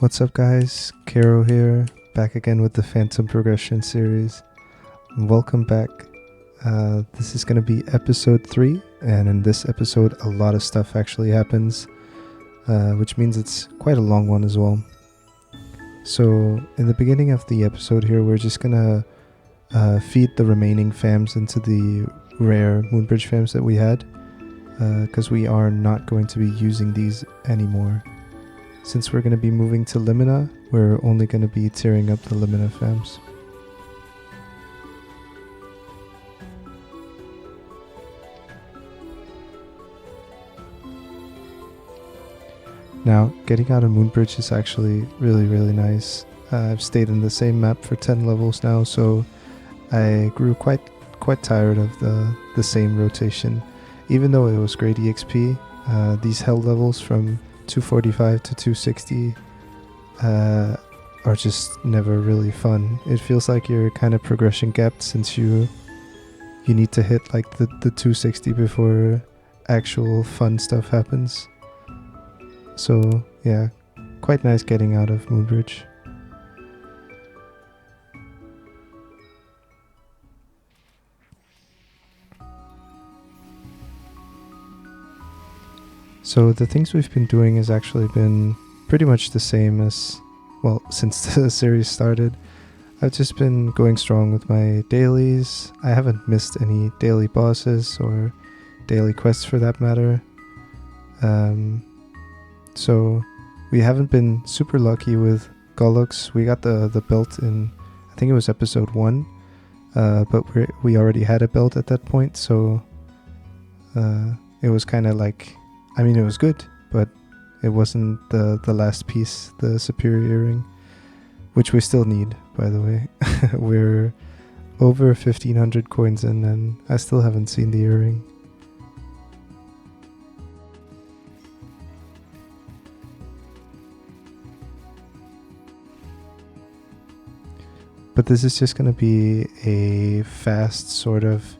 What's up guys, Karo here, back again with the Phantom Progression series. Welcome back. This is going to be episode 3, and in this episode a lot of stuff actually happens, which means it's quite a long one as well. So in the beginning of the episode here, we're just going to feed the remaining fams into the rare Moonbridge fams that we had, because we are not going to be using these anymore. Since we're going to be moving to Limina, we're only going to be tearing up the Limina fams. Now, getting out of Moonbridge is actually really nice. I've stayed in the same map for 10 levels now, so I grew quite tired of the same rotation. Even though it was great EXP, these hell levels from 245 to 260 are just never really fun. It feels like you're kind of progression gapped, since you need to hit like the 260 before actual fun stuff happens. So yeah, quite nice getting out of Moonbridge. So the things we've been doing has actually been pretty much the same as, well, since the series started. I've just been going strong with my dailies. I haven't missed any daily bosses or daily quests for that matter. So we haven't been super lucky with Gollux. We got the belt in, I think it was episode 1, but we already had a belt at that point, so it was kind of like, I mean, it was good, but it wasn't the last piece, the superior earring, which we still need, by the way. We're over 1500 coins in, and I still haven't seen the earring. But this is just going to be a fast sort of,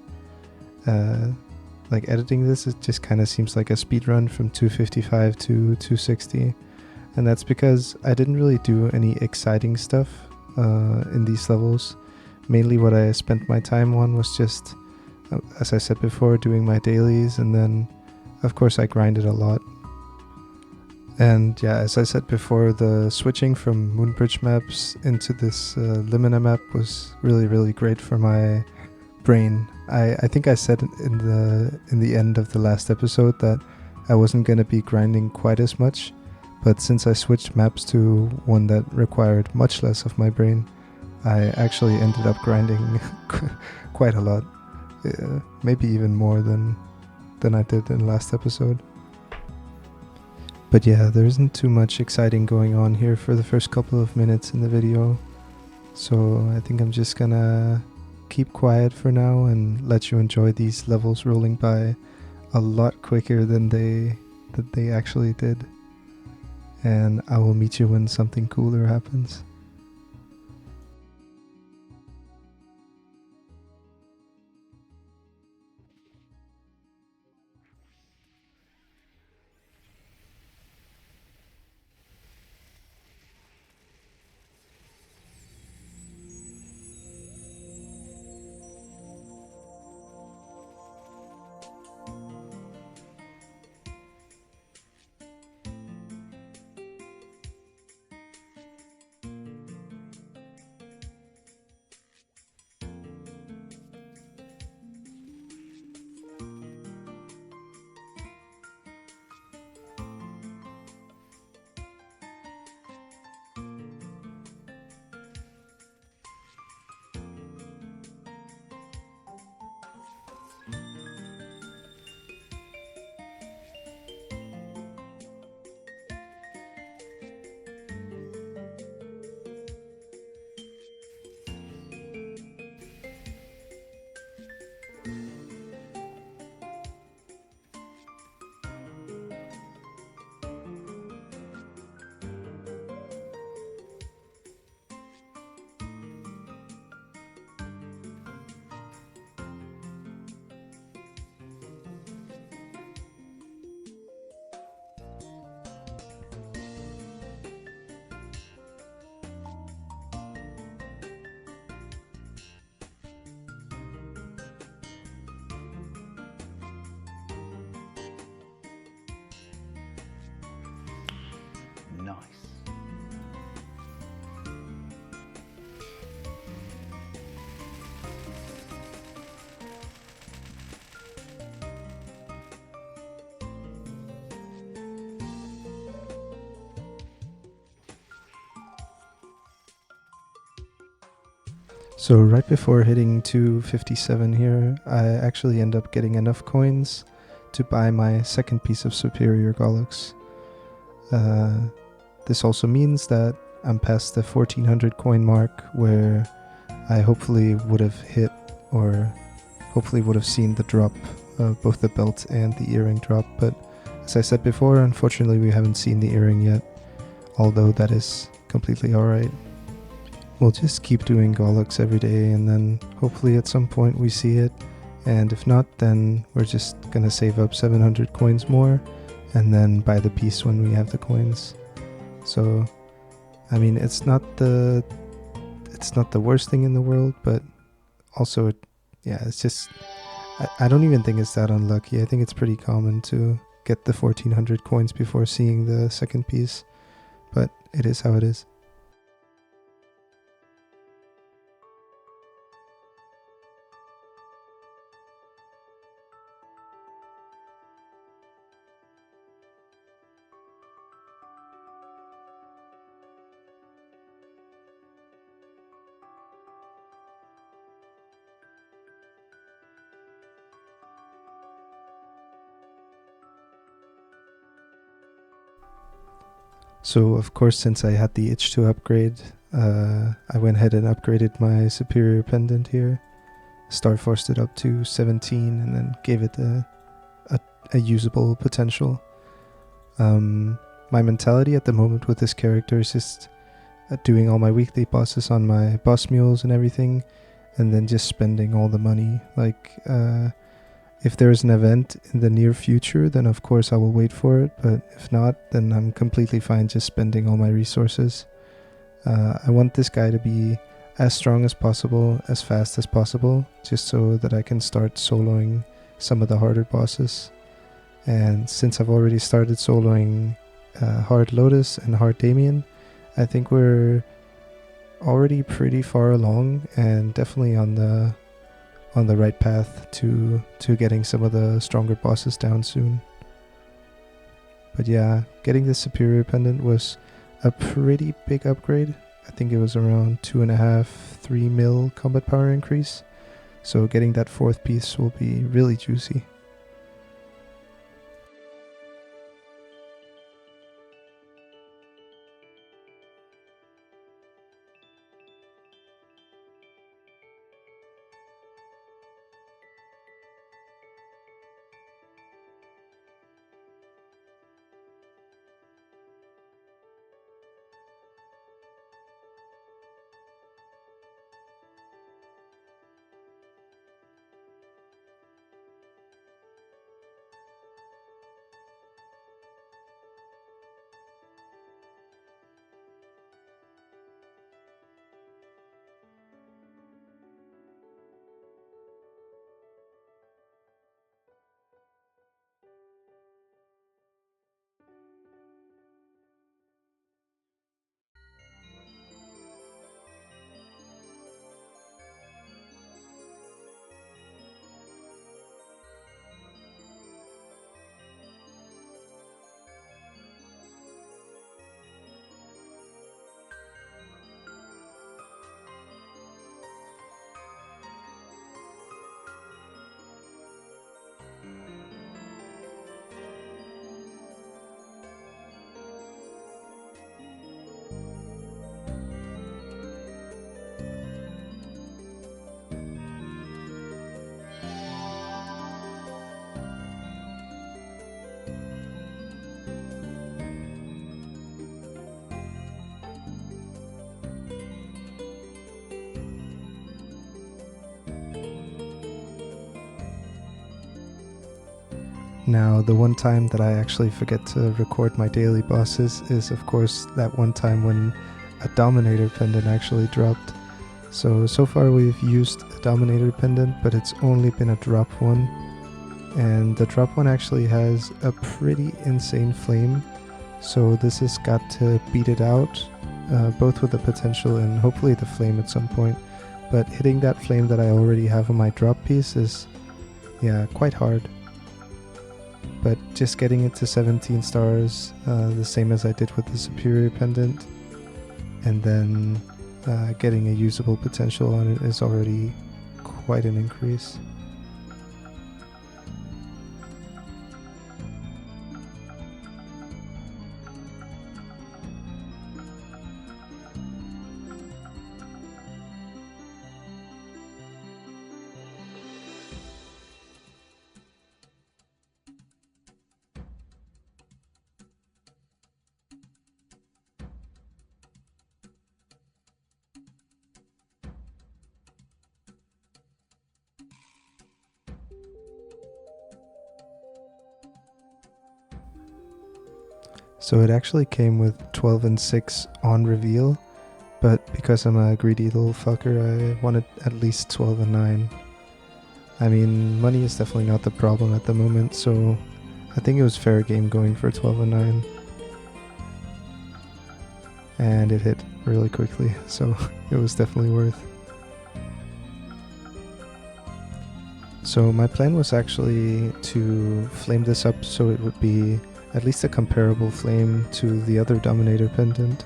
like editing this, it just kind of seems like a speed run from 255 to 260. And that's because I didn't really do any exciting stuff in these levels. Mainly what I spent my time on was just, as I said before, doing my dailies, and then of course I grinded a lot. And yeah, as I said before, the switching from Moonbridge maps into this Limina map was really great for my brain. I think I said in the end of the last episode that I wasn't going to be grinding quite as much, but since I switched maps to one that required much less of my brain, I actually ended up grinding quite a lot, maybe even more than I did in the last episode. But yeah, there isn't too much exciting going on here for the first couple of minutes in the video, so I think I'm just gonna keep quiet for now and let you enjoy these levels rolling by a lot quicker than they actually did. And I will meet you when something cooler happens. Nice. So right before hitting 257 here, I actually end up getting enough coins to buy my second piece of superior Gollux. This also means that I'm past the 1400 coin mark, where I hopefully would have hit, or hopefully would have seen the drop, both the belt and the earring drop, but as I said before, unfortunately we haven't seen the earring yet, although that is completely alright. We'll just keep doing Gollux every day, and then hopefully at some point we see it, and if not, then we're just gonna save up 700 coins more and then buy the piece when we have the coins. So I mean, it's not the worst thing in the world, but also it's just I don't even think it's that unlucky. I think it's pretty common to get the 1400 coins before seeing the second piece, but it is how it is. So of course, since I had the itch to upgrade, I went ahead and upgraded my superior pendant here, Starforced it up to 17 and then gave it a usable potential. My mentality at the moment with this character is just doing all my weekly bosses on my boss mules and everything, and then just spending all the money. Like, if there's an event in the near future, then of course I will wait for it, but if not, then I'm completely fine just spending all my resources. I want this guy to be as strong as possible, as fast as possible, just so that I can start soloing some of the harder bosses. And since I've already started soloing Hard Lotus and Hard Damien, I think we're already pretty far along and definitely on the right path to getting some of the stronger bosses down soon. But yeah, getting the superior pendant was a pretty big upgrade. I think it was around 2.5-3 mil combat power increase, so getting that fourth piece will be really juicy. Now, the one time that I actually forget to record my daily bosses is, of course, that one time when a Dominator pendant actually dropped. So far we've used a Dominator pendant, but it's only been a drop one. And the drop one actually has a pretty insane flame. So this has got to beat it out, both with the potential and hopefully the flame at some point. But hitting that flame that I already have on my drop piece is, yeah, quite hard. But just getting it to 17 stars, the same as I did with the superior pendant, and then getting a usable potential on it is already quite an increase. So it actually came with 12 and 6 on reveal, but because I'm a greedy little fucker, I wanted at least 12 and 9. I mean, money is definitely not the problem at the moment, so I think it was fair game going for 12 and 9. And it hit really quickly, so it was definitely worth. So my plan was actually to flame this up so it would be at least a comparable flame to the other Dominator pendant.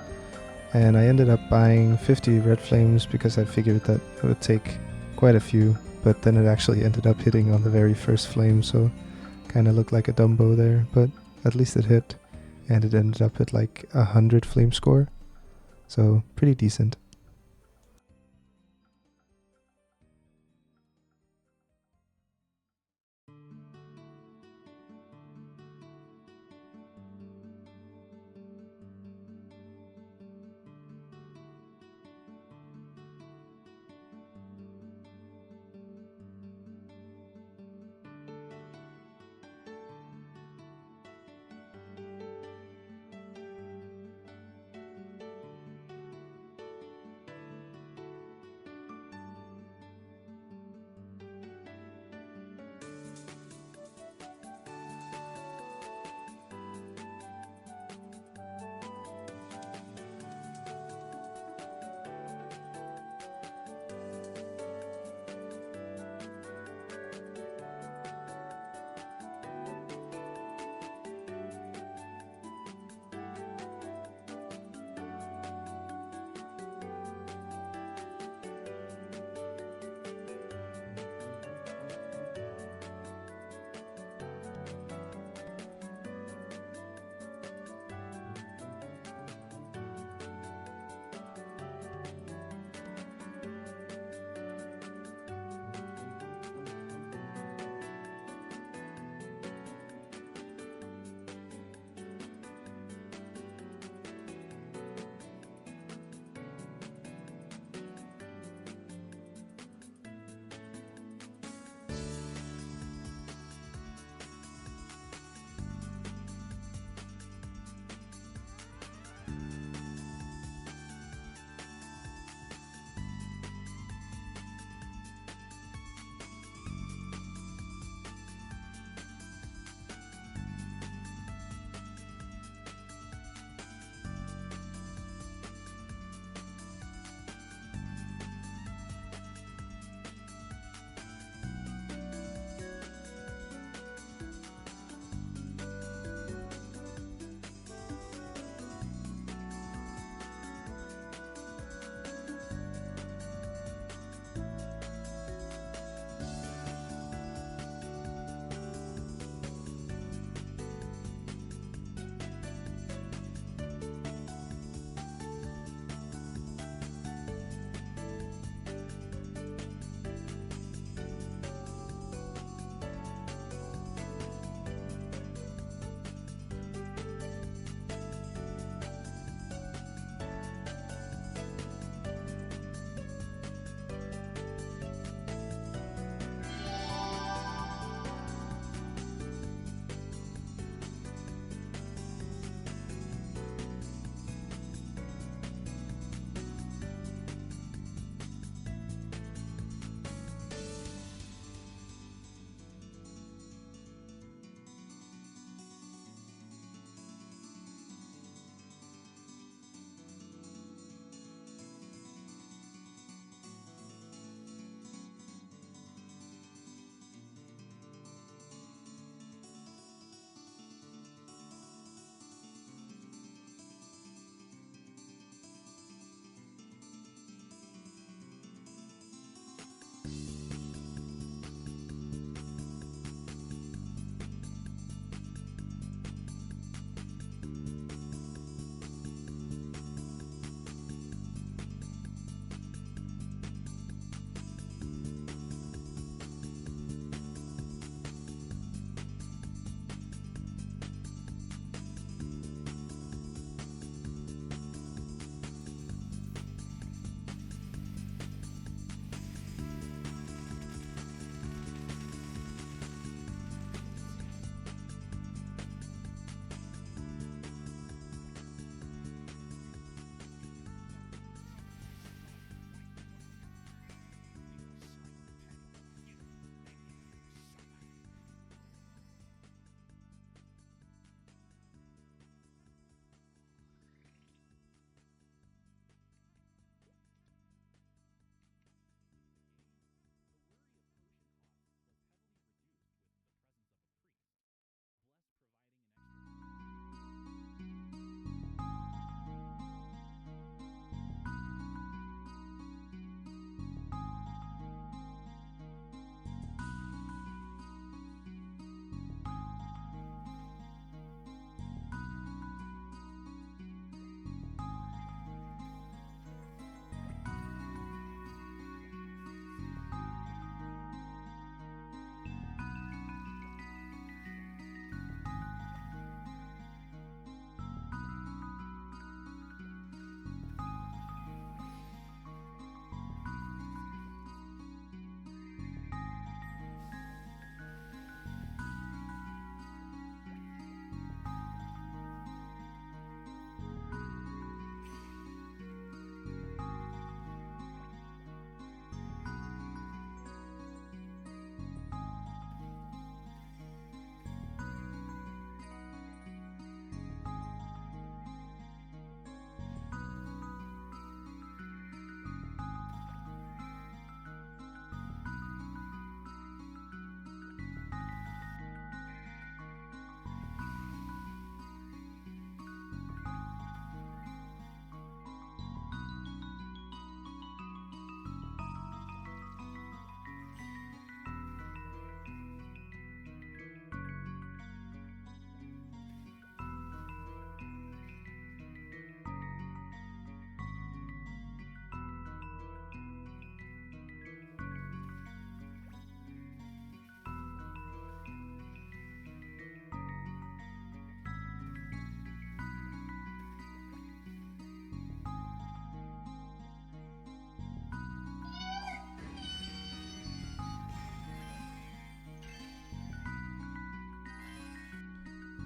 And I ended up buying 50 red flames because I figured that it would take quite a few, but then it actually ended up hitting on the very first flame, so kind of looked like a Dumbo there, but at least it hit, and it ended up at like 100 flame score, so pretty decent.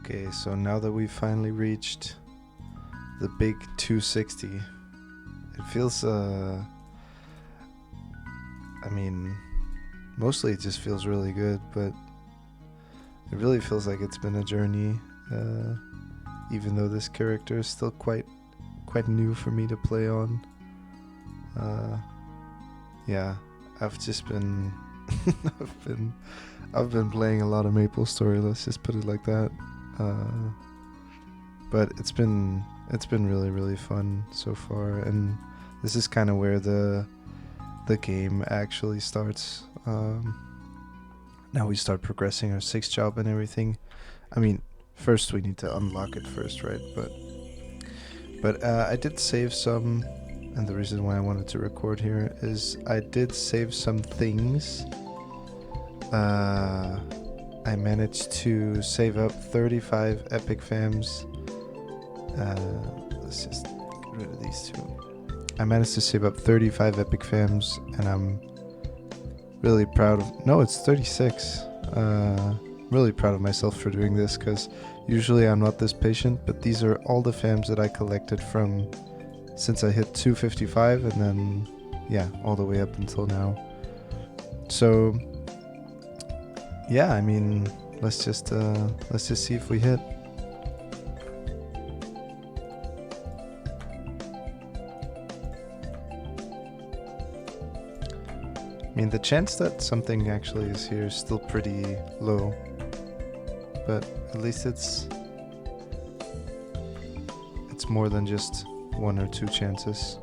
Okay, so now that we've finally reached the big 260, it feels, I mean, mostly it just feels really good, but it really feels like it's been a journey, even though this character is still quite new for me to play on. Yeah, I've just been I've been playing a lot of Maplestory, let's just put it like that. But it's been really fun so far, and this is kind of where the game actually starts. Now we start progressing our 6th job and everything. I mean, first we need to unlock it first, right? But I did save some, and the reason why I wanted to record here is I did save some things. I managed to save up 35 epic fams. Let's just get rid of these two. I managed to save up 35 epic fams, and I'm really proud of... No, it's 36. Really proud of myself for doing this, because usually I'm not this patient, but these are all the fams that I collected from since I hit 255, and then, yeah, all the way up until now. So... yeah, I mean, let's just see if we hit. I mean, the chance that something actually is here is still pretty low, but at least it's more than just 1 or 2 chances.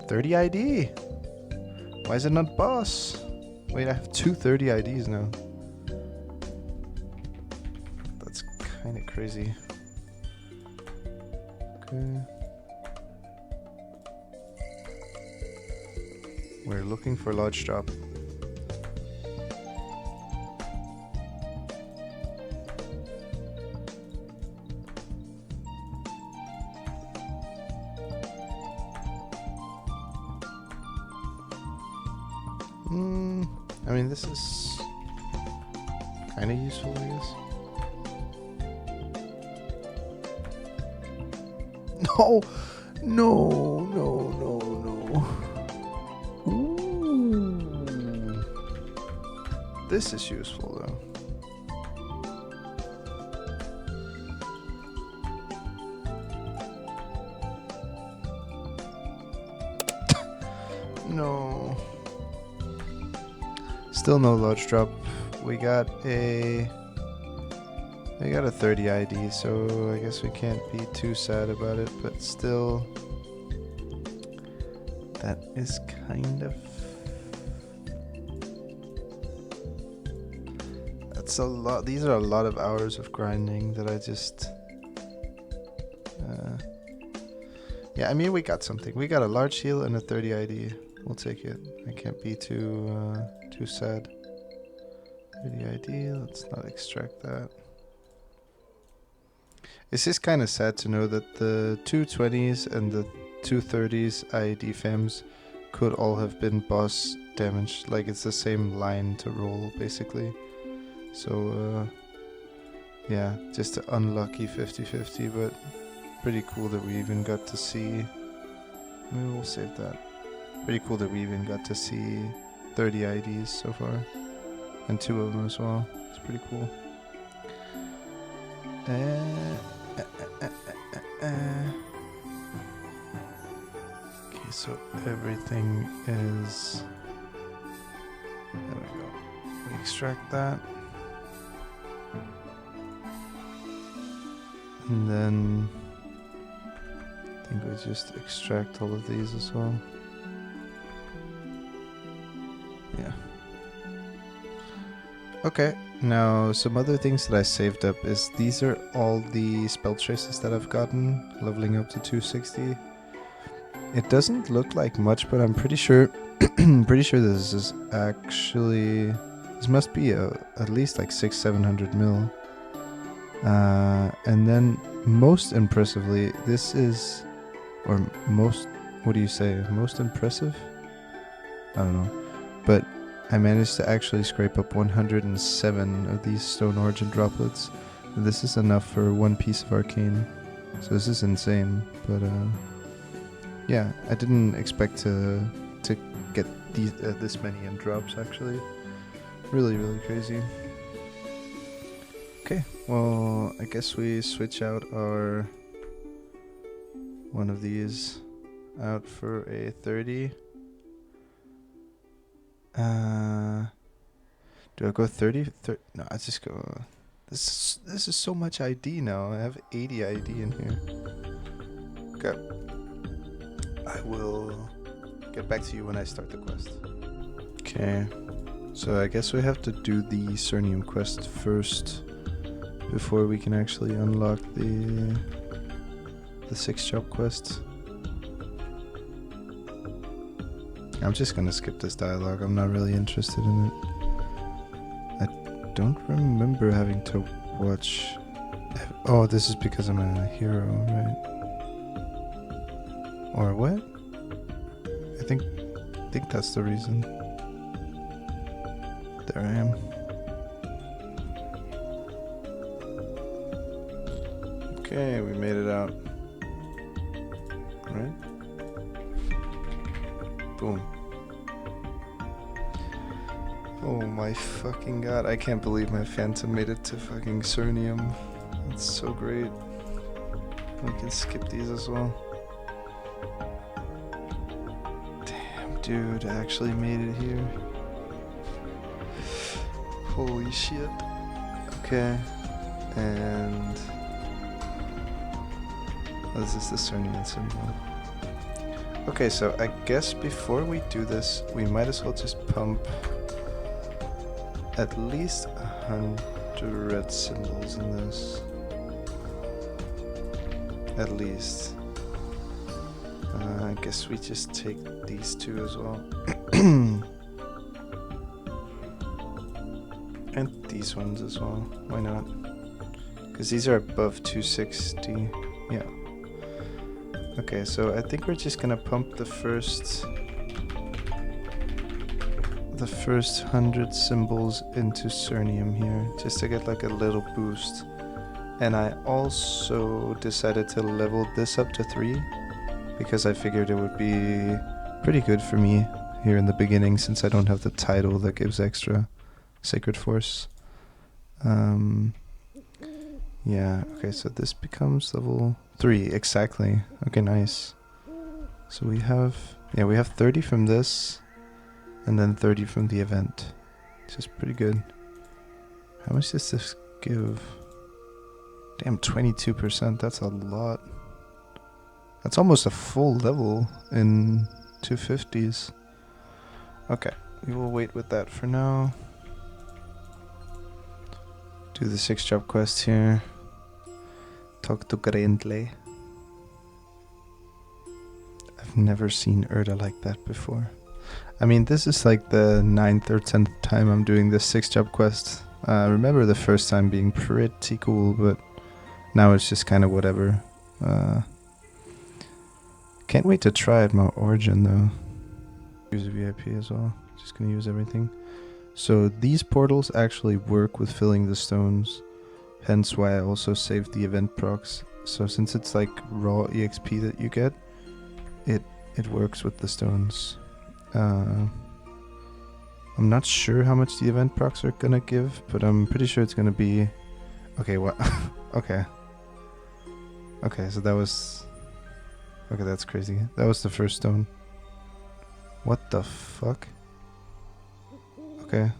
$30 ID. Why is it not boss? Wait, I have 2 30 IDs now. That's kind of crazy. Okay. We're looking for large drop. I mean, this is kind of useful, I guess. No! No, no, no, no. Ooh. This is useful, though. No. Still no large drop. We got a 30 ID, so I guess we can't be too sad about it, but still, that is kind of... that's a lot. These are a lot of hours of grinding that I just... yeah, I mean, we got something. We got a large heal and a 30 ID. We'll take it. I can't be too sad. 30 ID, let's not extract that. It's just kind of sad to know that the 220s and the 230s IED FEMs could all have been boss damage. Like, it's the same line to roll, basically. So, yeah, just an unlucky 50-50, but pretty cool that we even got to see... maybe we'll save that. Pretty cool that we even got to see 30 IDs so far. And 2 of them as well. It's pretty cool. Okay, so everything is... there we go. We extract that. And then... I think we just extract all of these as well. Yeah. Okay, now some other things that I saved up is these are all the spell traces that I've gotten, leveling up to 260. It doesn't look like much, but I'm pretty sure this is actually... this must be at least like 600-700 mil. And then most impressively, this is or most, what do you say, most impressive? I don't know. But I managed to actually scrape up 107 of these stone origin droplets. And this is enough for one piece of arcane. So this is insane. But yeah, I didn't expect to get these this many in drops actually. Really crazy. Okay, well, I guess we switch out our one of these out for a 30. Do I go 30? No, I just go. This is so much ID now. I have 80 ID in here. Okay. I will get back to you when I start the quest. Okay. So I guess we have to do the Cernium quest first before we can actually unlock the 6-job quest. I'm just gonna skip this dialogue. I'm not really interested in it. I don't remember having to watch. Oh, this is because I'm a hero, right? Or what? I think that's the reason. There I am. Okay, we made it out. Right? Boom. Oh my fucking god, I can't believe my phantom made it to fucking Cernium. That's so great. We can skip these as well. Damn, dude, I actually made it here. Holy shit. Okay, and this is the Cernium symbol. Okay, so I guess before we do this, we might as well just pump at least 100 symbols in this. At least. I guess we just take these two as well. And these ones as well. Why not? Because these are above 260. Yeah. Okay, so I think we're just gonna pump the first 100 symbols into Cernium here, just to get like a little boost. And I also decided to level this up to 3, because I figured it would be pretty good for me here in the beginning, since I don't have the title that gives extra Sacred Force. Yeah, okay, so this becomes level 3, exactly. Okay, nice. So we have 30 from this, and then 30 from the event, which is pretty good. How much does this give? Damn, 22%, that's a lot. That's almost a full level in 250s. Okay, we will wait with that for now. Do the 6-job quest here. Talk to Grendle. I've never seen Erda like that before. I mean, this is like the 9th or 10th time I'm doing this 6-job quest. I remember the first time being pretty cool, but now it's just kind of whatever. Can't wait to try it more Origin though. Use a VIP as well. Just gonna use everything. So these portals actually work with filling the stones. Hence why I also saved the event procs. So since it's like raw EXP that you get, it works with the stones. I'm not sure how much the event procs are gonna give, but I'm pretty sure it's gonna be... Okay, what? Okay. Okay, so that was... Okay, that's crazy. That was the first stone. What the fuck? Okay.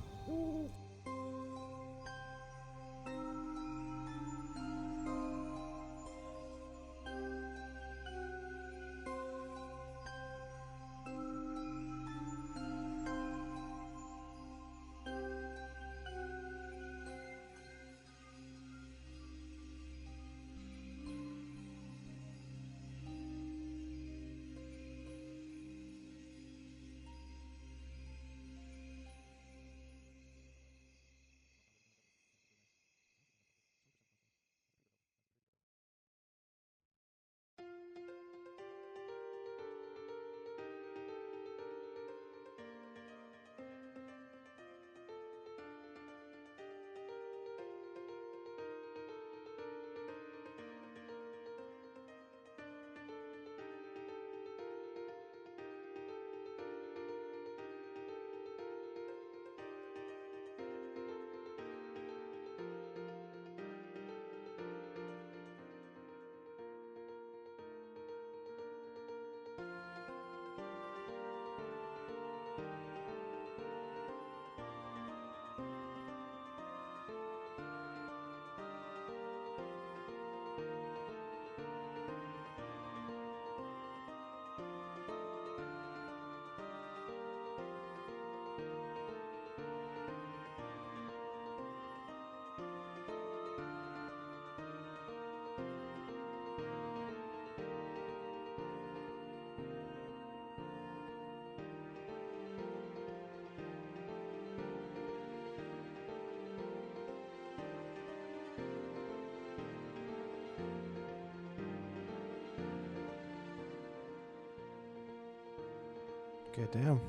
Okay, damn.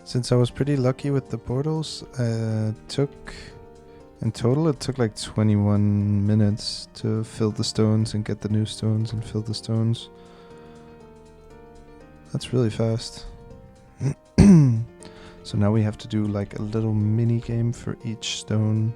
Since I was pretty lucky with the portals, in total it took like 21 minutes to fill the stones and get the new stones and fill the stones. That's really fast. So now we have to do like a little mini game for each stone.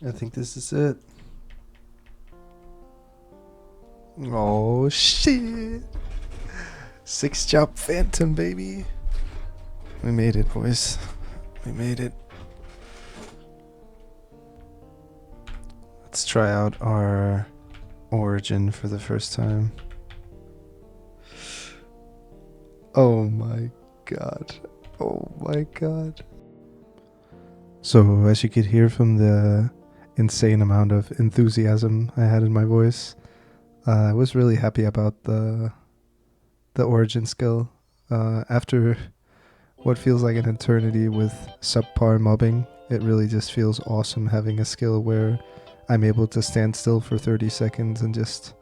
I think this is it. Oh shit! 6-job phantom, baby! We made it, boys. We made it. Let's try out our origin for the first time. Oh my god. Oh my god. So, as you could hear from the insane amount of enthusiasm I had in my voice, I was really happy about the origin skill. After what feels like an eternity with subpar mobbing, it really just feels awesome having a skill where I'm able to stand still for 30 seconds and just,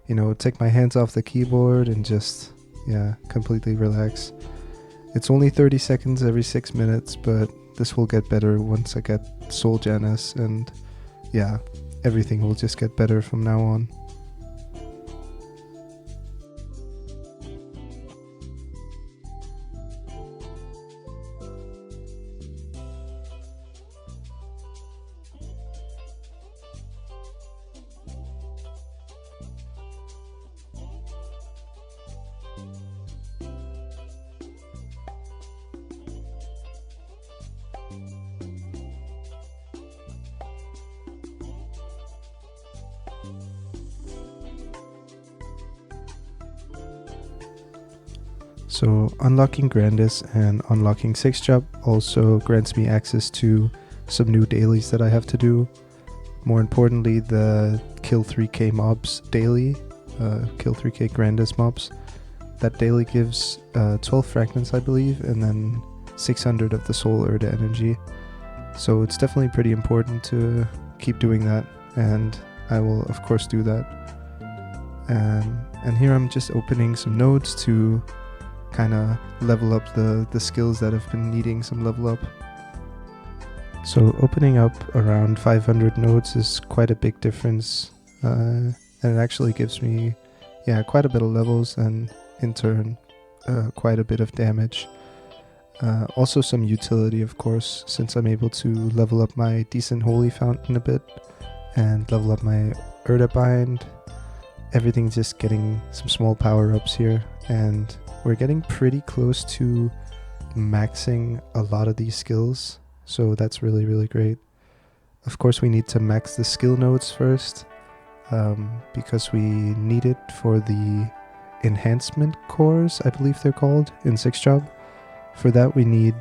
you know, take my hands off the keyboard and just, yeah, completely relax. It's only 30 seconds every 6 minutes, but this will get better once I get Soul Janus, and yeah, everything will just get better from now on. So unlocking Grandis and unlocking 6-job also grants me access to some new dailies that I have to do. More importantly, the kill 3k mobs daily, kill 3k Grandis mobs. That daily gives 12 fragments, I believe, and then 600 of the Soul Urda energy. So it's definitely pretty important to keep doing that, and I will of course do that. And here I'm just opening some nodes to kind of level up the skills that have been needing some level up. So opening up around 500 nodes is quite a big difference, and it actually gives me, yeah, quite a bit of levels and in turn quite a bit of damage. Also some utility, of course, since I'm able to level up my decent Holy Fountain a bit and level up my Urda Bind. Everything's just getting some small power-ups here, and we're getting pretty close to maxing a lot of these skills, so that's really, really great. Of course, we need to max the skill nodes first, because we need it for the enhancement cores, I believe they're called, in 6-job. For that, we need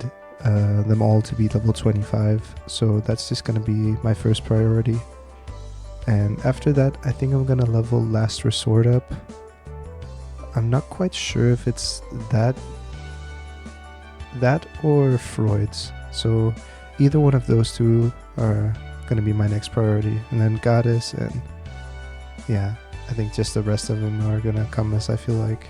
them all to be level 25, so that's just going to be my first priority. And after that, I think I'm going to level Last Resort up. I'm not quite sure if it's that or Freud's. So either one of those two are going to be my next priority. And then Goddess, and yeah, I think just the rest of them are going to come as I feel like.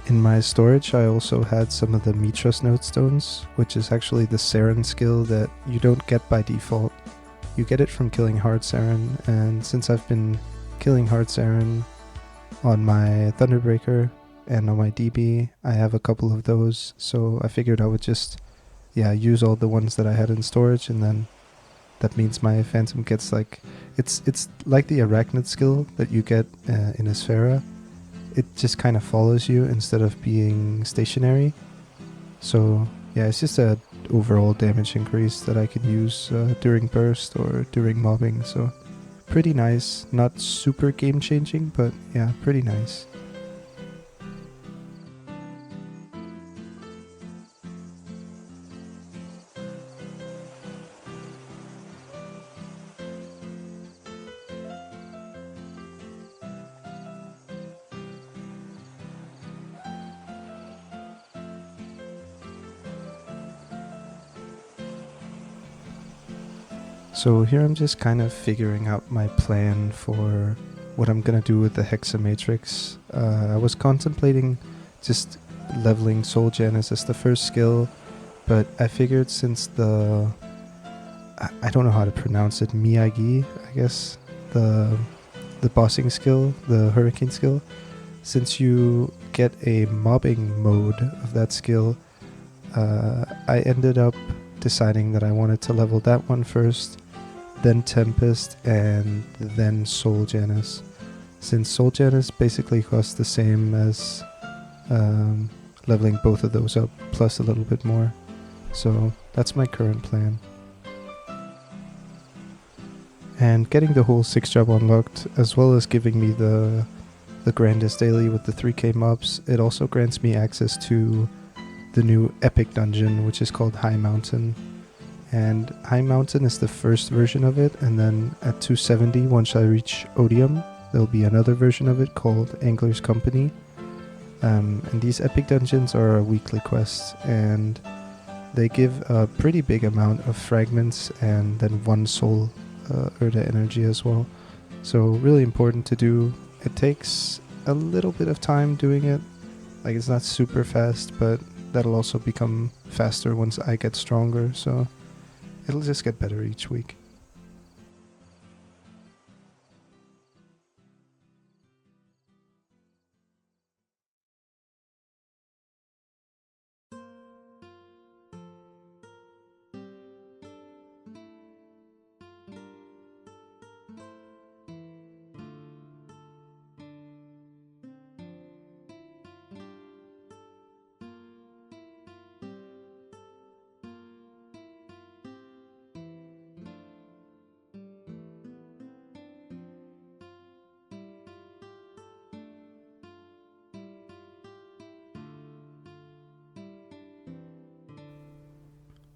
In my storage, I also had some of the Mitras Node Stones, which is actually the Saren skill that you don't get by default. You get it from killing Hard Saren, and since I've been killing Hard Saren on my Thunderbreaker and on my DB, I have a couple of those, so I figured I would just use all the ones that I had in storage, and then that means my Phantom gets like, it's like the Arachnid skill that you get in Asphera. It just kind of follows you instead of being stationary. So yeah, it's just a overall damage increase that I can use during burst or during mobbing. So pretty nice. Not super game changing, but yeah, pretty nice. So here I'm just kind of figuring out my plan for what I'm gonna do with the Hexa Matrix. I was contemplating just leveling Soul Janus as the first skill, but I figured since I don't know how to pronounce it, Miyagi, I guess, the bossing skill, the Hurricane skill, since you get a mobbing mode of that skill, I ended up deciding that I wanted to level that one first, then Tempest, and then Soul Janus. Since Soul Janus basically costs the same as leveling both of those up, plus a little bit more. So that's my current plan. And getting the whole 6 job unlocked, as well as giving me the grandest daily with the 3k mobs, it also grants me access to the new epic dungeon, which is called High Mountain. And High Mountain is the first version of it, and then at 270, once I reach Odium, there'll be another version of it called Angler's Company. And these epic dungeons are a weekly quest, and they give a pretty big amount of fragments and then 1 soul Urda energy as well. So really important to do. It takes a little bit of time doing it. Like, it's not super fast, but that'll also become faster once I get stronger, so it'll just get better each week.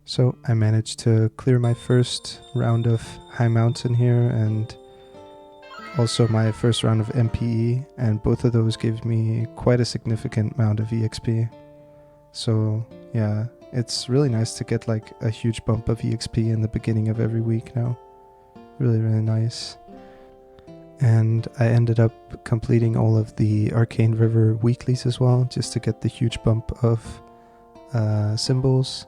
So I managed to clear my first round of High Mountain here, and also my first round of MPE, and both of those gave me quite a significant amount of EXP. So yeah, it's really nice to get like a huge bump of EXP in the beginning of every week now. Really, really nice. And I ended up completing all of the Arcane River weeklies as well, just to get the huge bump of symbols.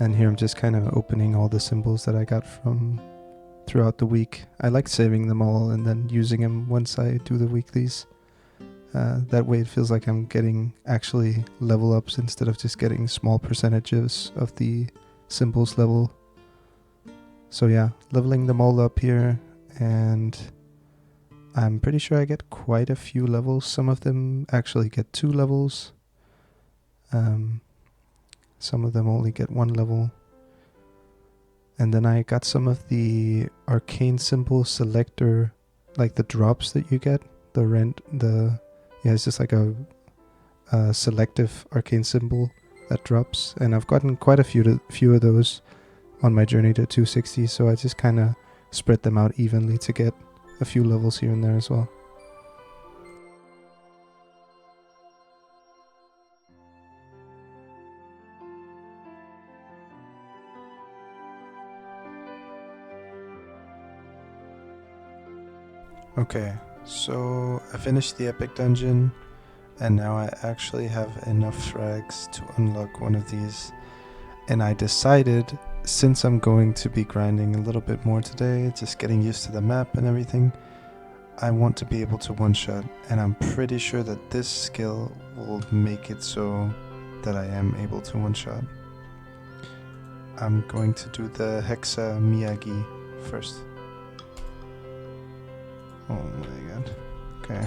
And here I'm just kind of opening all the symbols that I got from throughout the week. I like saving them all and then using them once I do the weeklies. That way it feels like I'm getting actually level ups instead of just getting small percentages of the symbols level. So yeah, leveling them all up here, and I'm pretty sure I get quite a few levels. Some of them actually get 2 levels. Some of them only get 1 level. And then I got some of the arcane symbol selector, like the drops that you get. It's just like a selective arcane symbol that drops. And I've gotten quite a few of those on my journey to 260. So I just kind of spread them out evenly to get a few levels here and there as well. Okay, so I finished the epic dungeon. And now I actually have enough frags to unlock one of these. And I decided, since I'm going to be grinding a little bit more today, just getting used to the map and everything, I want to be able to one-shot. And I'm pretty sure that this skill will make it so that I am able to one-shot. I'm going to do the hexa Miyagi first. Oh my god. Okay.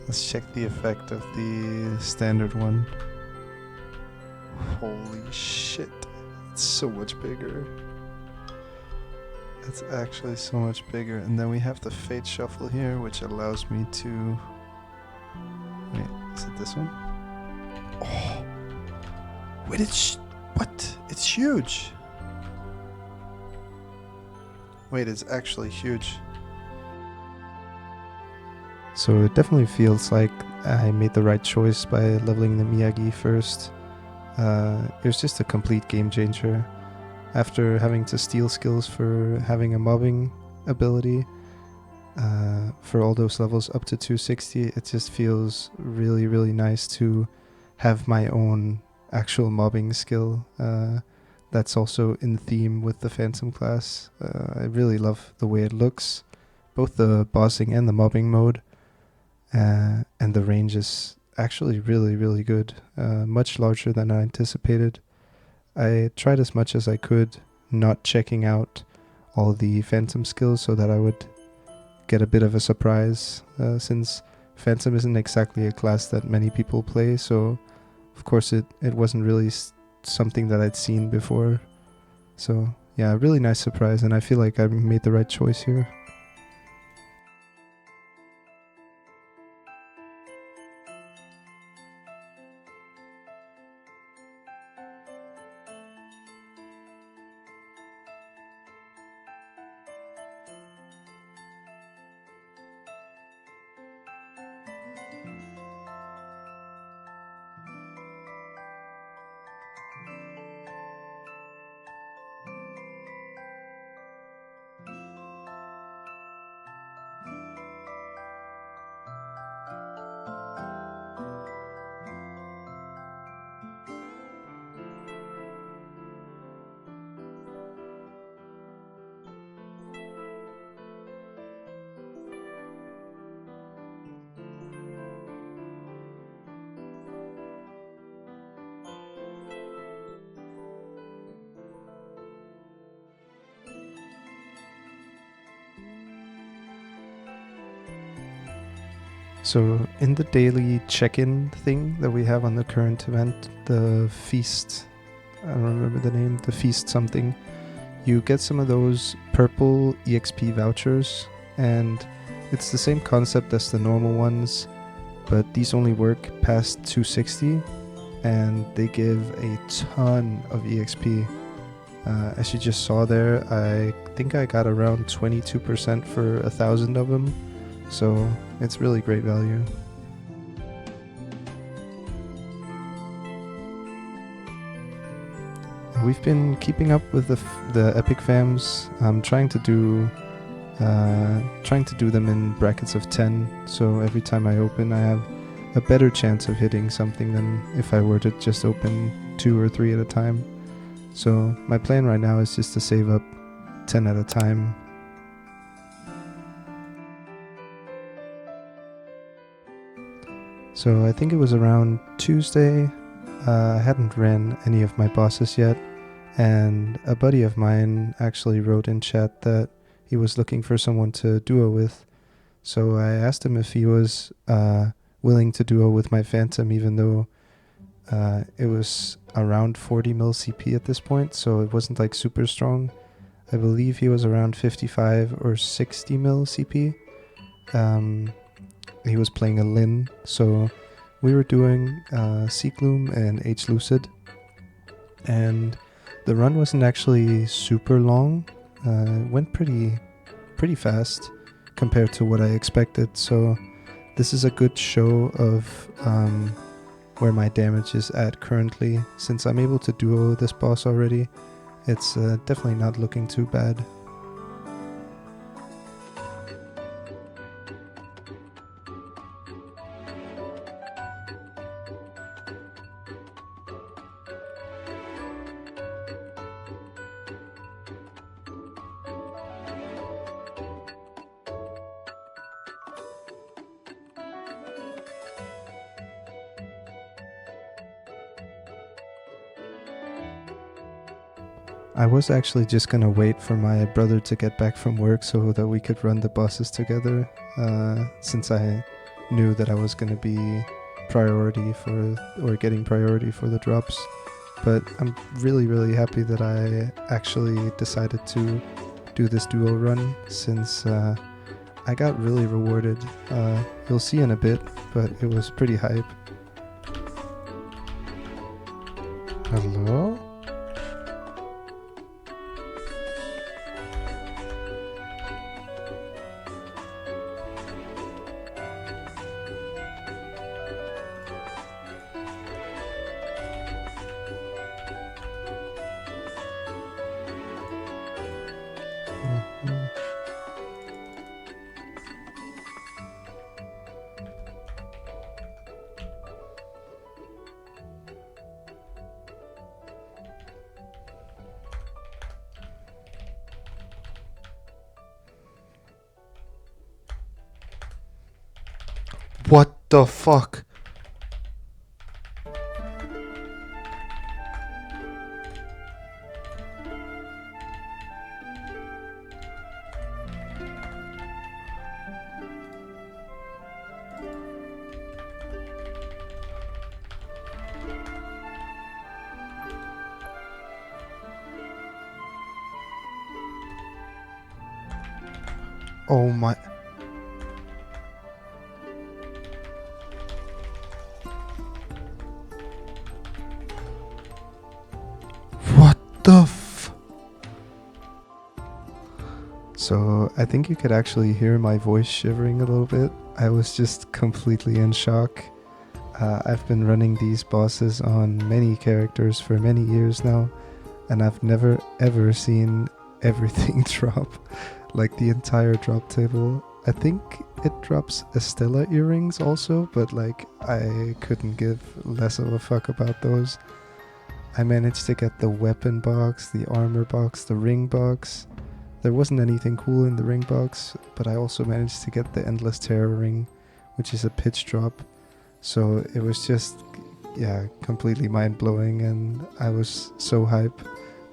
Let's check the effect of the standard one. Holy shit. It's so much bigger. It's actually so much bigger. And then we have the Fate Shuffle here, which allows me to... Wait, is it this one? Oh! Wait, what? It's huge! Wait, it's actually huge. So it definitely feels like I made the right choice by leveling the Miyagi first. It was just a complete game changer. After having to steal skills for having a mobbing ability for all those levels up to 260, it just feels really, really nice to have my own actual mobbing skill that's also in theme with the Phantom class. I really love the way it looks, both the bossing and the mobbing mode. And the range is actually really, really good, much larger than I anticipated. I tried as much as I could not checking out all the Phantom skills so that I would get a bit of a surprise, since Phantom isn't exactly a class that many people play, so of course it wasn't really something that I'd seen before. So yeah, really nice surprise, and I feel like I made the right choice here. So in the daily check-in thing that we have on the current event, the feast, I don't remember the name, the feast something, you get some of those purple EXP vouchers, and it's the same concept as the normal ones, but these only work past 260, and they give a ton of EXP. As you just saw there, I think I got around 22% for 1,000 of them. So it's really great value. We've been keeping up with the epic fams. I'm trying to do them in brackets of 10. So every time I open, I have a better chance of hitting something than if I were to just open 2 or 3 at a time. So my plan right now is just to save up 10 at a time. So I think it was around Tuesday. I hadn't ran any of my bosses yet, and a buddy of mine actually wrote in chat that he was looking for someone to duo with. So I asked him if he was willing to duo with my Phantom, even though it was around 40 mil CP at this point, so it wasn't like super strong. I believe he was around 55 or 60 mil CP. He was playing a Lin, so we were doing cgloom and hlucid, and the run wasn't actually super long. It went pretty fast compared to what I expected, so this is a good show of where my damage is at currently. Since I'm able to duo this boss already, it's definitely not looking too bad. I was actually just gonna wait for my brother to get back from work so that we could run the bosses together, since I knew that I was gonna be getting priority for the drops. But I'm really happy that I actually decided to do this duo run, since I got really rewarded. You'll see in a bit, but it was pretty hype. Hello? What the fuck? Oh my... What the f... So I think you could actually hear my voice shivering a little bit. I was just completely in shock. I've been running these bosses on many characters for many years now, and I've never ever seen everything drop, like the entire drop table. I think it drops Estella earrings also, but like I couldn't give less of a fuck about those. I managed to get the weapon box, the armor box, the ring box. There wasn't anything cool in the ring box, but I also managed to get the Endless Terror ring, which is a pitch drop. So it was just, yeah, completely mind-blowing, and I was so hype.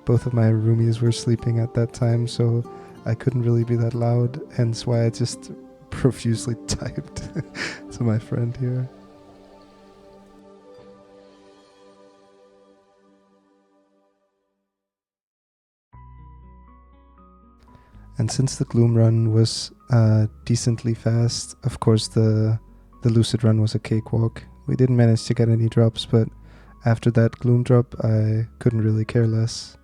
Both of my roomies were sleeping at that time, so I couldn't really be that loud, hence why I just profusely typed to my friend here. And since the Gloom run was decently fast, of course the Lucid run was a cakewalk. We didn't manage to get any drops, but after that Gloom drop I couldn't really care less.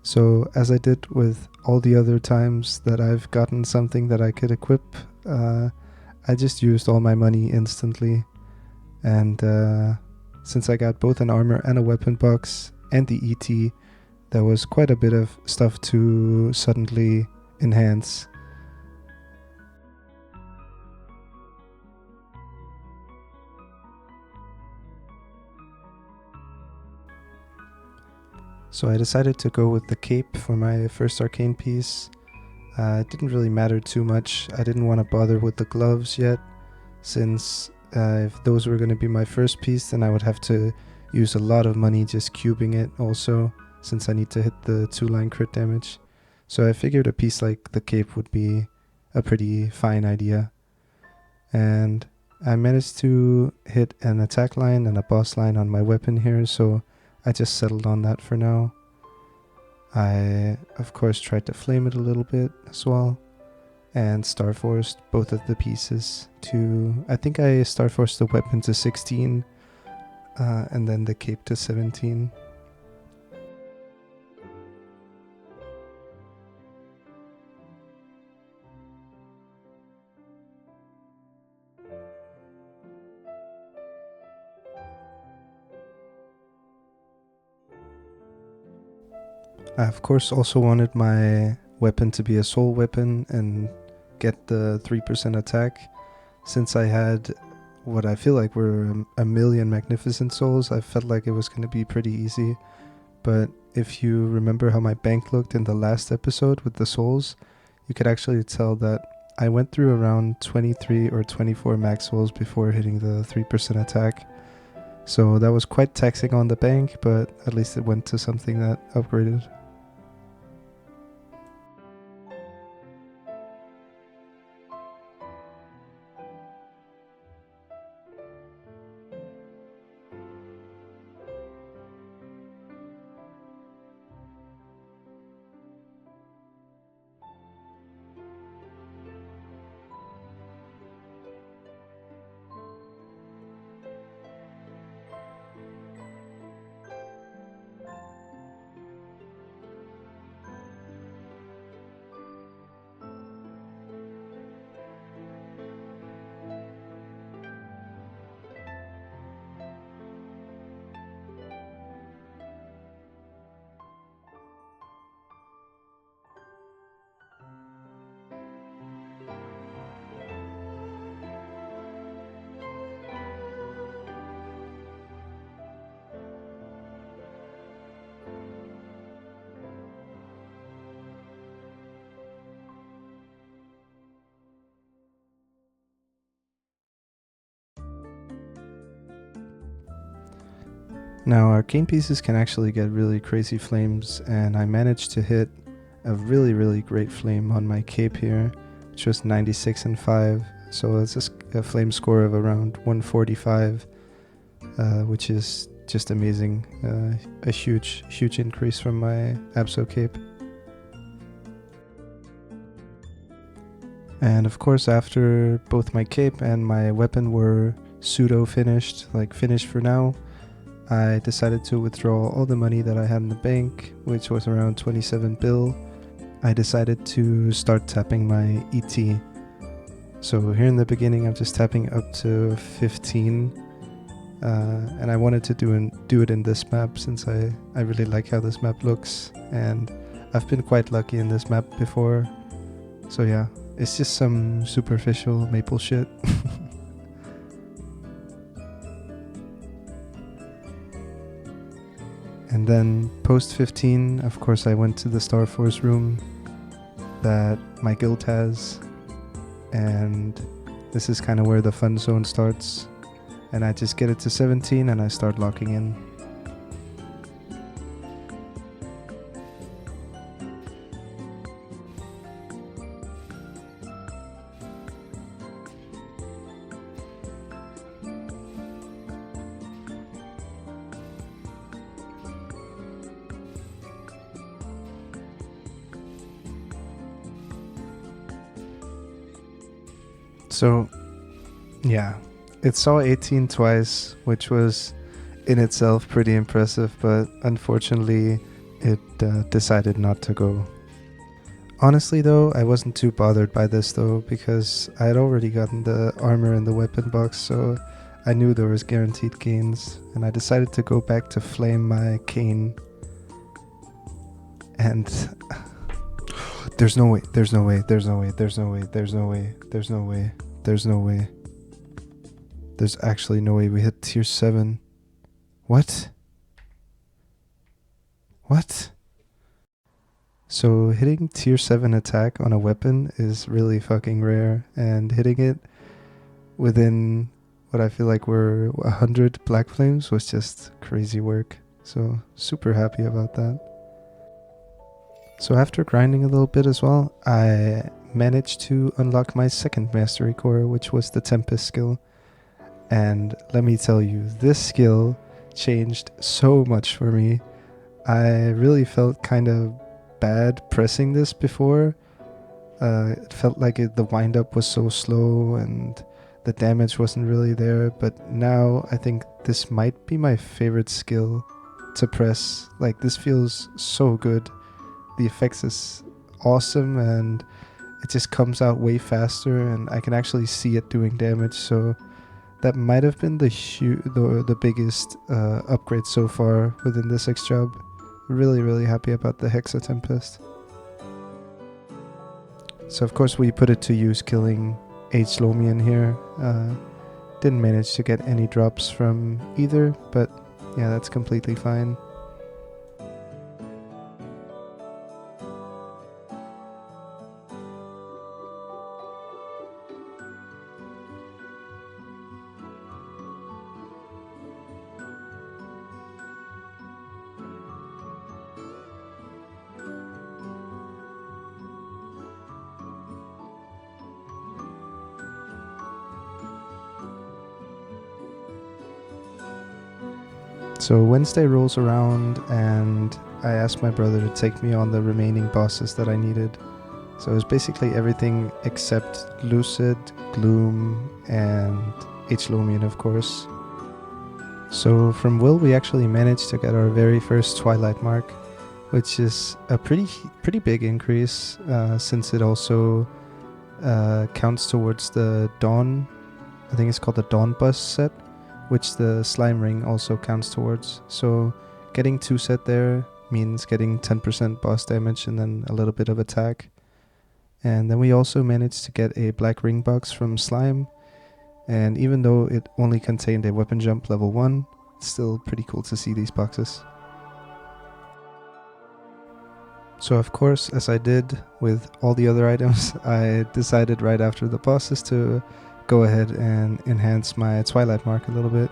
So as I did with all the other times that I've gotten something that I could equip, I just used all my money instantly. And since I got both an armor and a weapon box and the ET, there was quite a bit of stuff to suddenly enhance. So I decided to go with the cape for my first arcane piece. It didn't really matter too much. I didn't want to bother with the gloves yet, since if those were going to be my first piece, then I would have to use a lot of money just cubing it also, since I need to hit the 2-line crit damage. So I figured a piece like the cape would be a pretty fine idea. And I managed to hit an attack line and a boss line on my weapon here, so I just settled on that for now. I, of course, tried to flame it a little bit as well, and Starforced both of the pieces to... I think I Starforced the weapon to 16, and then the cape to 17. I of course also wanted my weapon to be a soul weapon and get the 3% attack. Since I had what I feel like were a million magnificent souls, I felt like it was going to be pretty easy. But if you remember how my bank looked in the last episode with the souls, you could actually tell that I went through around 23 or 24 max souls before hitting the 3% attack. So that was quite taxing on the bank, but at least it went to something that upgraded. Now, arcane pieces can actually get really crazy flames, and I managed to hit a really great flame on my cape here, which was 96 and 5, so it's a flame score of around 145, which is just amazing. A huge increase from my Abso cape. And of course, after both my cape and my weapon were pseudo finished, like finished for now, I decided to withdraw all the money that I had in the bank, which was around 27 bill. I decided to start tapping my ET. So here in the beginning, I'm just tapping up to 15. And I wanted to do it in this map since I really like how this map looks. And I've been quite lucky in this map before. So yeah, it's just some superficial maple shit. And then post 15, of course, I went to the Star Force room that my guild has, and this is kind of where the fun zone starts. And I just get it to 17 and I start locking in. So, yeah, it saw 18 twice, which was in itself pretty impressive, but unfortunately it decided not to go. Honestly though, I wasn't too bothered by this though, because I had already gotten the armor and the weapon box, so I knew there was guaranteed gains, and I decided to go back to flame my cane. And there's no way, there's no way, there's no way, there's no way, there's no way, there's no way, there's no way. There's actually no way we hit tier 7. What? What? So hitting tier 7 attack on a weapon is really fucking rare, and hitting it within what I feel like were 100 black flames was just crazy work. So super happy about that. So after grinding a little bit as well, I managed to unlock my second mastery core, which was the Tempest skill. And let me tell you, this skill changed so much for me. I really felt kind of bad pressing this before. It felt like the wind up was so slow and the damage wasn't really there, but now I think this might be my favorite skill to press. Like, this feels so good. The effects is awesome and it just comes out way faster, and I can actually see it doing damage, so that might have been the biggest upgrade so far within this X job. Really happy about the Hexa Tempest. So of course we put it to use killing hlucid here. Didn't manage to get any drops from either, but yeah, that's completely fine. So Wednesday rolls around and I asked my brother to take me on the remaining bosses that I needed. So it was basically everything except Lucid, Gloom, and hlucid, of course. So from Will we actually managed to get our very first Twilight mark, which is a pretty big increase since it also counts towards the Dawn, I think it's called the Dawn Bust set, which the slime ring also counts towards. So getting 2 set there means getting 10% boss damage and then a little bit of attack. And then we also managed to get a black ring box from Slime, and even though it only contained a weapon jump level 1, it's still pretty cool to see these boxes. So of course, as I did with all the other items, I decided right after the bosses to go ahead and enhance my Twilight mark a little bit.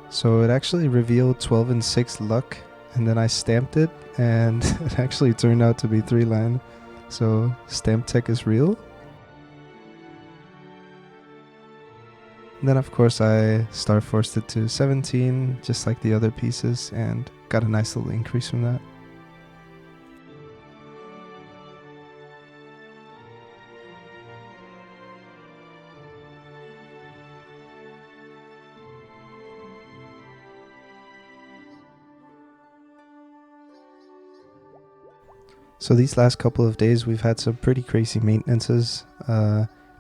So it actually revealed 12 and 6 luck, and then I stamped it, and it actually turned out to be 3-line. So stamp tech is real. And then of course I star forced it to 17, just like the other pieces, and got a nice little increase from that. So these last couple of days we've had some pretty crazy maintenances.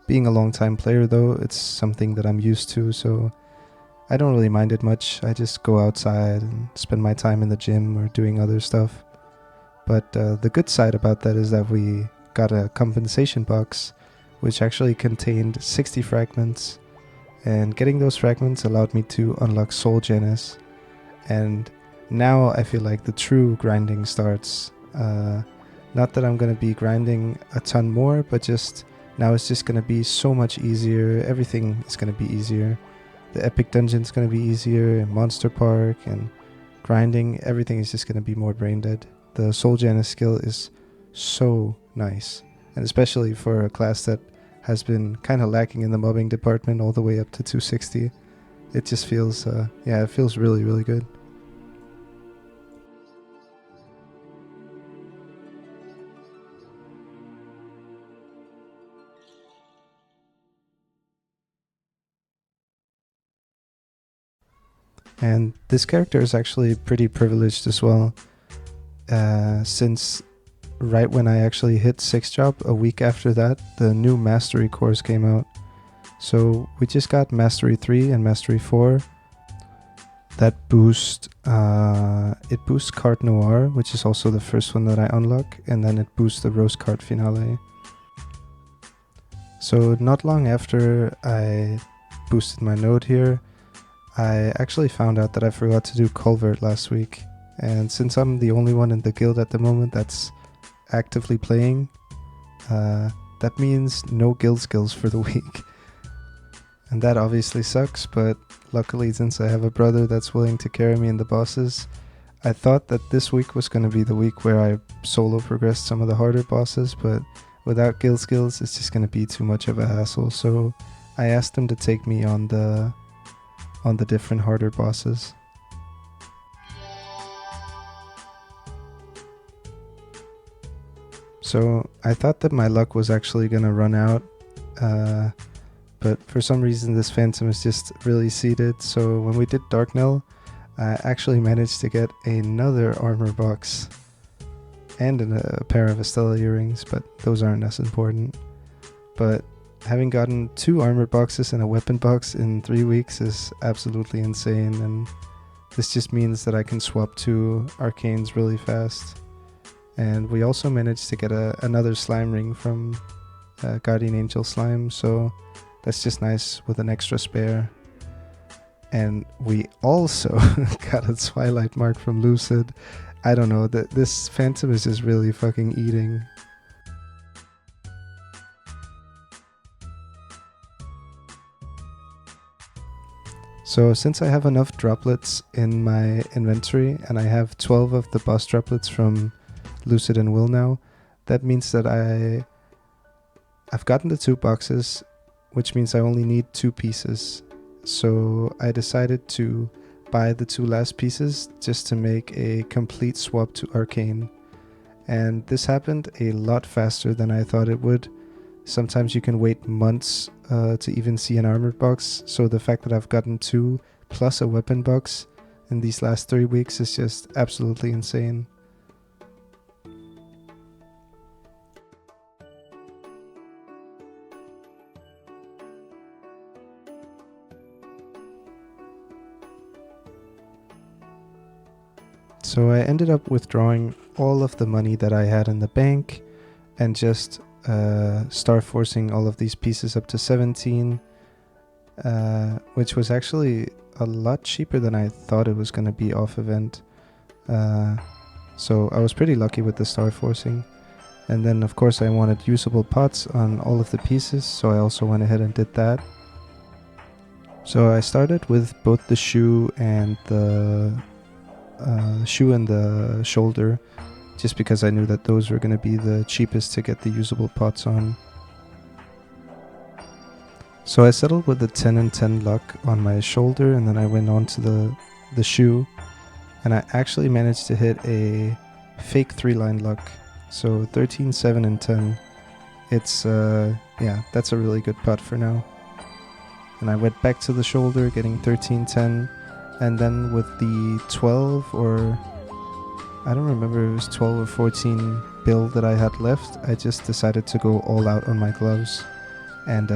Being a long time player though, it's something that I'm used to, so I don't really mind it much. I just go outside and spend my time in the gym or doing other stuff. But the good side about that is that we got a compensation box, which actually contained 60 fragments, and getting those fragments allowed me to unlock Soul Janus. And now I feel like the true grinding starts. Not that I'm going to be grinding a ton more, but just now it's just going to be so much easier. Everything is going to be easier. The epic dungeon is going to be easier, and Monster Park and grinding, everything is just going to be more brain dead. The Soul Janus skill is so nice, and especially for a class that has been kind of lacking in the mobbing department all the way up to 260. It just feels, it feels really, really good. And this character is actually pretty privileged as well, since right when I actually hit 6 drop, a week after that, the new Mastery course came out. So we just got Mastery 3 and Mastery 4. That boost, it boosts Carte Noir, which is also the first one that I unlock, and then it boosts the Rose Carte Finale. So not long after I boosted my node here, I actually found out that I forgot to do Culvert last week, and since I'm the only one in the guild at the moment that's actively playing, that means no guild skills for the week. And that obviously sucks, but luckily since I have a brother that's willing to carry me in the bosses, I thought that this week was going to be the week where I solo progressed some of the harder bosses, but without guild skills it's just going to be too much of a hassle, so I asked him to take me on the different harder bosses. So I thought that my luck was actually gonna run out, but for some reason this phantom is just really seated, so when we did Darknell, I actually managed to get another armor box and a pair of Estella earrings, but those aren't as important. But having gotten 2 armor boxes and a weapon box in 3 weeks is absolutely insane, and this just means that I can swap to arcanes really fast. And we also managed to get another slime ring from Guardian Angel Slime, so that's just nice with an extra spare. And we also got a Twilight mark from Lucid. I don't know, this phantom is just really fucking eating. So since I have enough droplets in my inventory, and I have 12 of the boss droplets from Lucid and Will now, that means that I've gotten the 2 boxes, which means I only need 2 pieces. So I decided to buy the 2 last pieces just to make a complete swap to arcane. And this happened a lot faster than I thought it would. Sometimes you can wait months to even see an armored box, so the fact that I've gotten 2 plus a weapon box in these last 3 weeks is just absolutely insane. So I ended up withdrawing all of the money that I had in the bank and just start forcing all of these pieces up to 17, which was actually a lot cheaper than I thought it was going to be off event. So I was pretty lucky with the star forcing. And then of course I wanted usable pots on all of the pieces, so I also went ahead and did that. So I started with both the shoe and the shoulder, just because I knew that those were going to be the cheapest to get the usable pots on. So I settled with a 10 and 10 luck on my shoulder, and then I went on to the shoe, and I actually managed to hit a fake 3-line luck. So 13, 7 and 10. It's yeah, that's a really good putt for now. And I went back to the shoulder, getting 13, 10. And then with the 12 or I don't remember if it was 12 or 14 bill that I had left, I just decided to go all out on my gloves. And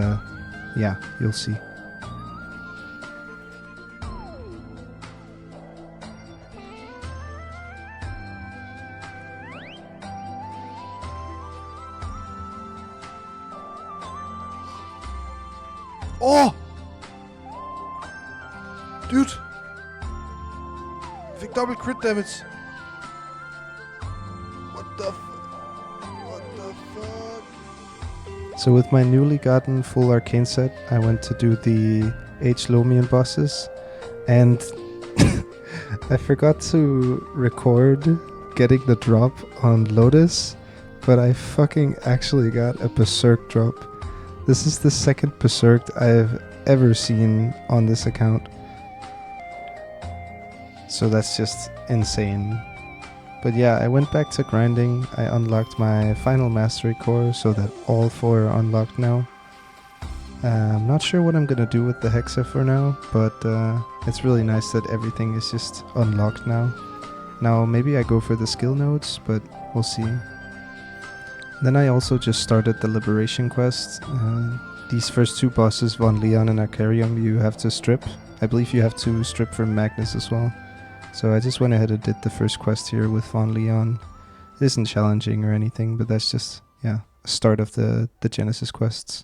yeah, you'll see. Oh! Dude! Jeg fik double crit damage. What the fuck? So with my newly gotten full arcane set, I went to do the hlucid bosses, and I forgot to record getting the drop on Lotus, but I fucking actually got a berserk drop. This is the second berserk I've ever seen on this account. So that's just insane. But yeah, I went back to grinding. I unlocked my final mastery core so that all 4 are unlocked now. I'm not sure what I'm gonna do with the hexa for now, but it's really nice that everything is just unlocked now. Now maybe I go for the skill nodes, but we'll see. Then I also just started the liberation quest. These first 2 bosses, Von Leon and Arcarium, you have to strip. I believe you have to strip from Magnus as well. So I just went ahead and did the first quest here with Von Leon. It isn't challenging or anything, but that's just, yeah, a start of the Genesis quests.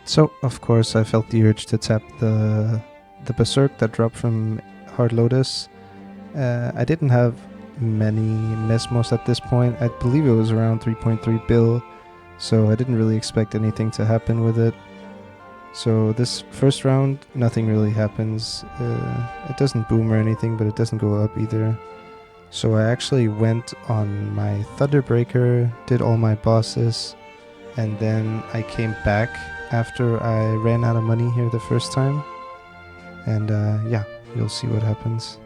So, of course, I felt the urge to tap the Berserk that dropped from Hard Lotus. I didn't have many Mesmos at this point. I believe it was around 3.3 bill, so I didn't really expect anything to happen with it. So this first round, nothing really happens. It doesn't boom or anything, but it doesn't go up either. So I actually went on my Thunderbreaker, did all my bosses, and then I came back after I ran out of money here the first time. And yeah, you'll see what happens.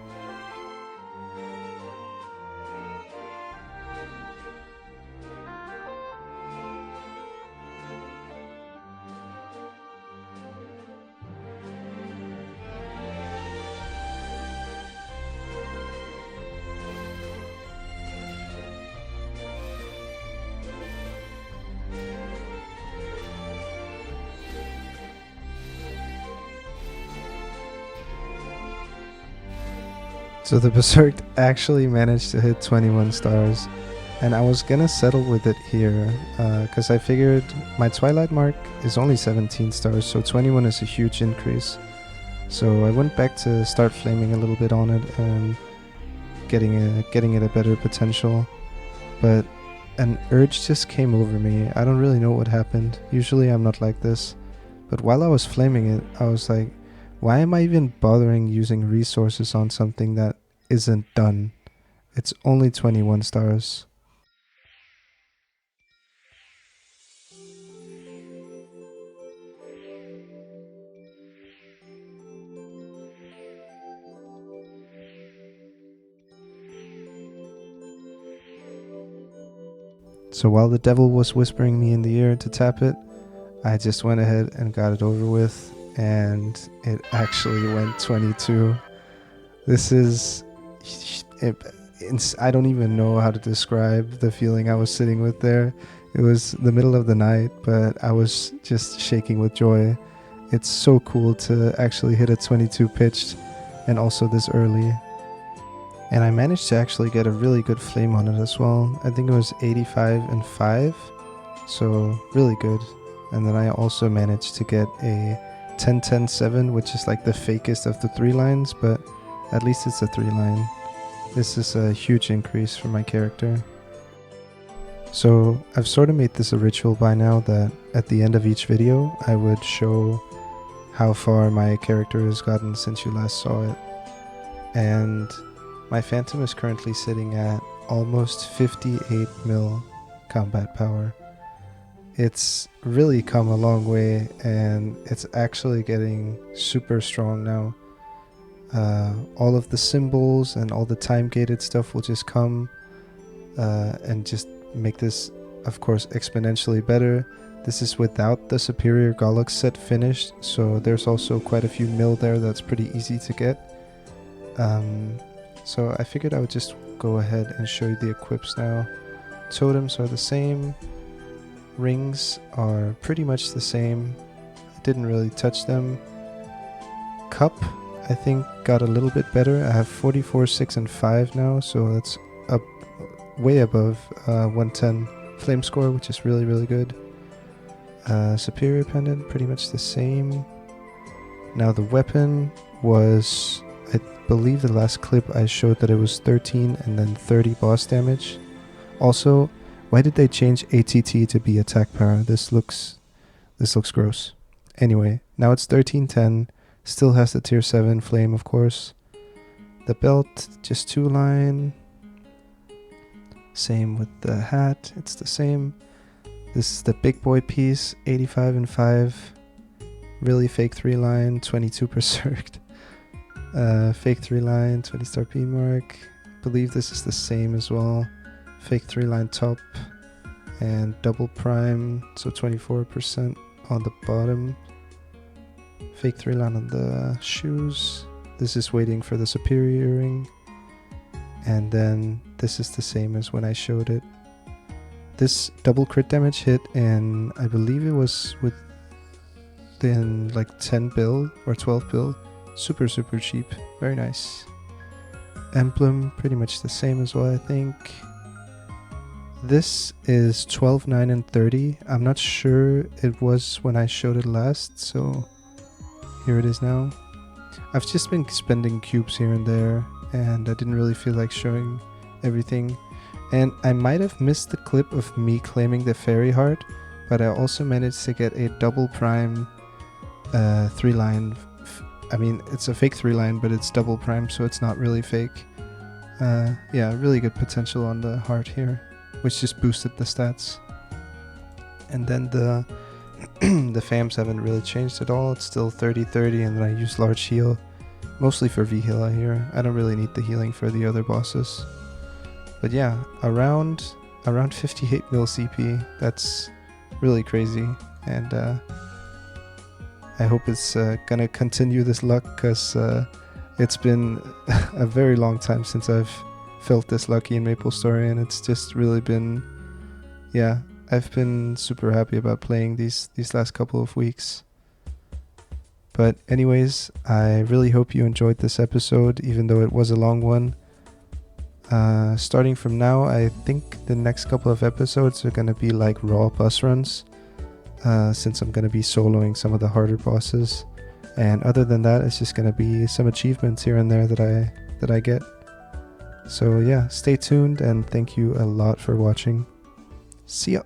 So the Berserk actually managed to hit 21 stars, and I was gonna settle with it here, because I figured my Twilight mark is only 17 stars, so 21 is a huge increase. So I went back to start flaming a little bit on it and getting it a better potential, but an urge just came over me. I don't really know what happened. Usually I'm not like this, but while I was flaming it, I was like, why am I even bothering using resources on something that isn't done? It's only 21 stars. So while the devil was whispering me in the ear to tap it, I just went ahead and got it over with, and it actually went 22. This is... I don't even know how to describe the feeling I was sitting with there. It was the middle of the night, but I was just shaking with joy. It's so cool to actually hit a 22 pitched, and also this early. And I managed to actually get a really good flame on it as well. I think it was 85 and 5, so really good. And then I also managed to get a 10-10-7, which is like the fakest of the 3 lines, but at least it's a 3 line. This is a huge increase for my character. So I've sort of made this a ritual by now that at the end of each video I would show how far my character has gotten since you last saw it. And my Phantom is currently sitting at almost 58 mil combat power. It's really come a long way, and it's actually getting super strong now. All of the symbols and all the time-gated stuff will just come and just make this, of course, exponentially better. This is without the Superior Golux set finished, so there's also quite a few mil there that's pretty easy to get. So I figured I would just go ahead and show you the equips now. Totems are the same. Rings are pretty much the same. I didn't really touch them. Cup, I think, got a little bit better. I have 44, 6, and 5 now, so that's up way above 110 flame score, which is really, really good. Superior pendant, pretty much the same. Now the weapon was... I believe the last clip I showed that it was 13 and then 30 boss damage. Also, why did they change ATT to be attack power? This looks gross. Anyway, now it's 1310. Still has the tier 7 flame, of course. The belt, just 2 line. Same with the hat, it's the same. This is the big boy piece, 85 and 5. Really fake 3 line, 22 berserked. Fake 3 line, 20 star P mark. Believe this is the same as well. Fake 3 line top and double prime, so 24% on the bottom. Fake 3 line on the shoes. This is waiting for the superior earring. And then this is the same as when I showed it. This double crit damage hit, and I believe it was within like 10 bill or 12 bill. Super cheap, very nice. Emblem, pretty much the same as well, I think. This is 12, 9, and 30. I'm not sure it was when I showed it last, so here it is now. I've just been spending cubes here and there, and I didn't really feel like showing everything. And I might have missed the clip of me claiming the fairy heart, but I also managed to get a double prime 3-line. I mean, it's a fake 3-line, but it's double prime, so it's not really fake. Yeah, really good potential on the heart here, which just boosted the stats. And then the the fams haven't really changed at all. It's still 30-30, and then I use large heal, mostly for V-heal here. I don't really need the healing for the other bosses. But yeah, around 58 mil CP. That's really crazy, and I hope it's gonna continue this luck, because it's been a very long time since I've felt this lucky in Maplestory, and it's just really been, yeah, I've been super happy about playing these last couple of weeks. But anyways, I really hope you enjoyed this episode, even though it was a long one. Starting from now, I think the next couple of episodes are going to be like raw boss runs, since I'm going to be soloing some of the harder bosses. And other than that, it's just going to be some achievements here and there that I get. So yeah, stay tuned, and thank you a lot for watching. See ya!